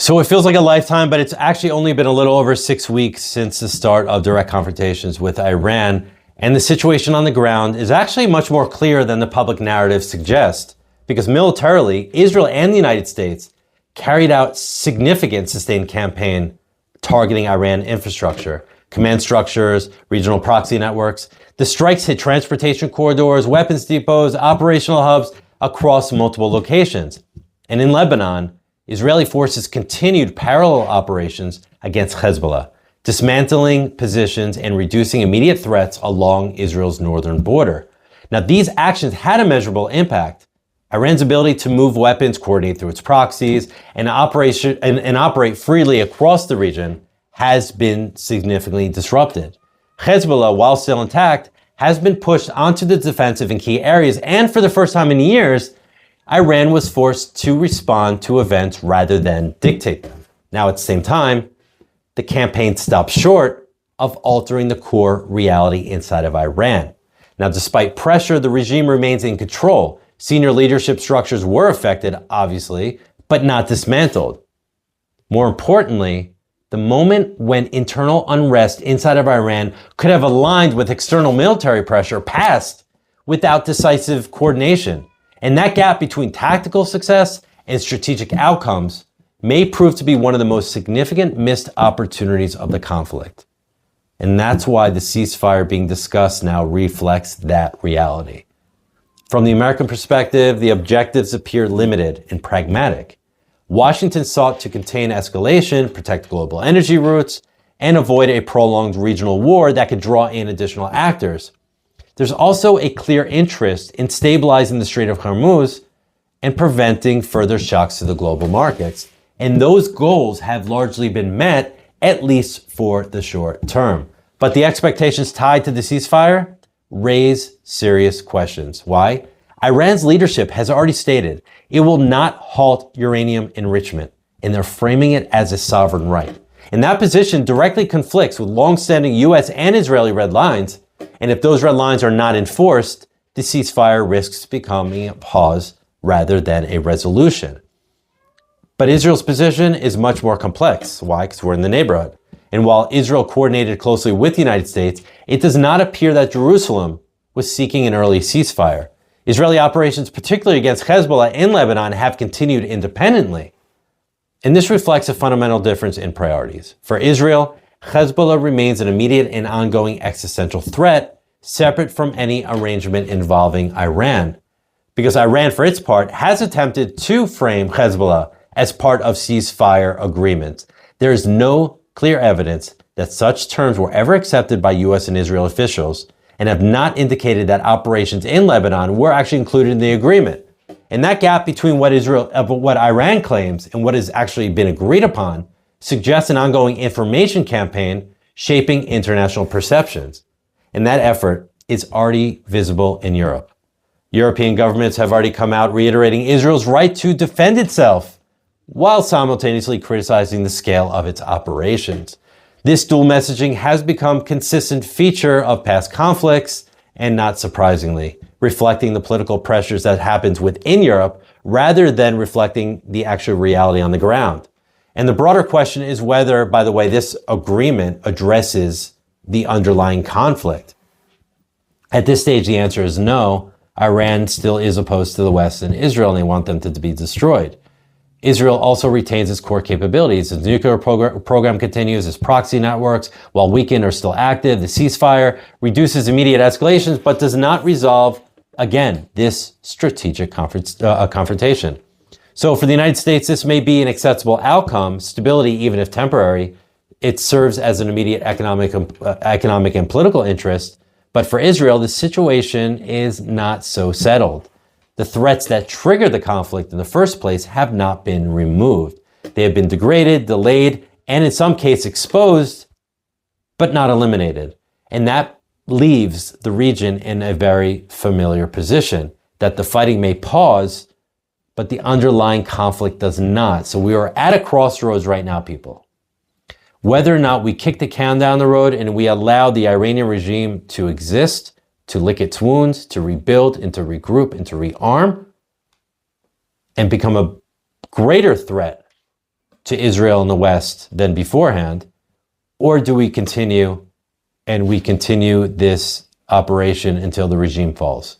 So it feels like a lifetime, but it's actually only been a little over 6 weeks since the start of direct confrontations with Iran. And the situation on the ground is actually much more clear than the public narrative suggests, because militarily, Israel and the United States carried out significant sustained campaign targeting Iran infrastructure, command structures, regional proxy networks. The strikes hit transportation corridors, weapons depots, operational hubs across multiple locations. And in Lebanon, Israeli forces continued parallel operations against Hezbollah, dismantling positions and reducing immediate threats along Israel's northern border. Now, these actions had a measurable impact. Iran's ability to move weapons, coordinate through its proxies, and operate freely across the region has been significantly disrupted. Hezbollah, while still intact, has been pushed onto the defensive in key areas, and for the first time in years, Iran was forced to respond to events rather than dictate them. Now, at the same time, the campaign stopped short of altering the core reality inside of Iran. Now, despite pressure, the regime remains in control. Senior leadership structures were affected, obviously, but not dismantled. More importantly, the moment when internal unrest inside of Iran could have aligned with external military pressure passed without decisive coordination. And that gap between tactical success and strategic outcomes may prove to be one of the most significant missed opportunities of the conflict. And that's why the ceasefire being discussed now reflects that reality. From the American perspective, the objectives appear limited and pragmatic. Washington sought to contain escalation, protect global energy routes, and avoid a prolonged regional war that could draw in additional actors. There's also a clear interest in stabilizing the Strait of Hormuz and preventing further shocks to the global markets. And those goals have largely been met, at least for the short term. But the expectations tied to the ceasefire raise serious questions. Why? Iran's leadership has already stated it will not halt uranium enrichment, and they're framing it as a sovereign right. And that position directly conflicts with long-standing U.S. and Israeli red lines. And if those red lines are not enforced, the ceasefire risks becoming a pause rather than a resolution. But Israel's position is much more complex. Why? Because we're in the neighborhood. And while Israel coordinated closely with the United States, it does not appear that Jerusalem was seeking an early ceasefire. Israeli operations, particularly against Hezbollah in Lebanon, have continued independently. And this reflects a fundamental difference in priorities. For Israel, Hezbollah remains an immediate and ongoing existential threat, separate from any arrangement involving Iran. Because Iran, for its part, has attempted to frame Hezbollah as part of ceasefire agreements. There is no clear evidence that such terms were ever accepted by U.S. and Israel officials, and have not indicated that operations in Lebanon were actually included in the agreement. And that gap between what Iran claims and what has actually been agreed upon suggests an ongoing information campaign shaping international perceptions. And that effort is already visible in Europe. European governments have already come out reiterating Israel's right to defend itself, while simultaneously criticizing the scale of its operations. This dual messaging has become a consistent feature of past conflicts, and not surprisingly, reflecting the political pressures that happens within Europe rather than reflecting the actual reality on the ground. And the broader question is whether, by the way, this agreement addresses the underlying conflict. At this stage, the answer is no. Iran still is opposed to the West and Israel, and they want them to be destroyed. Israel also retains its core capabilities. Its nuclear program continues, its proxy networks, while weakened, are still active. The ceasefire reduces immediate escalations, but does not resolve, again, this strategic confrontation. So for the United States, this may be an acceptable outcome, stability, even if temporary. It serves as an immediate economic and political interest. But for Israel, the situation is not so settled. The threats that triggered the conflict in the first place have not been removed. They have been degraded, delayed, and in some cases exposed, but not eliminated. And that leaves the region in a very familiar position, that the fighting may pause, but the underlying conflict does not. So we are at a crossroads right now, people. Whether or not we kick the can down the road and we allow the Iranian regime to exist, to lick its wounds, to rebuild, and to regroup, and to rearm, and become a greater threat to Israel and the West than beforehand? Or do we continue and we continue this operation until the regime falls?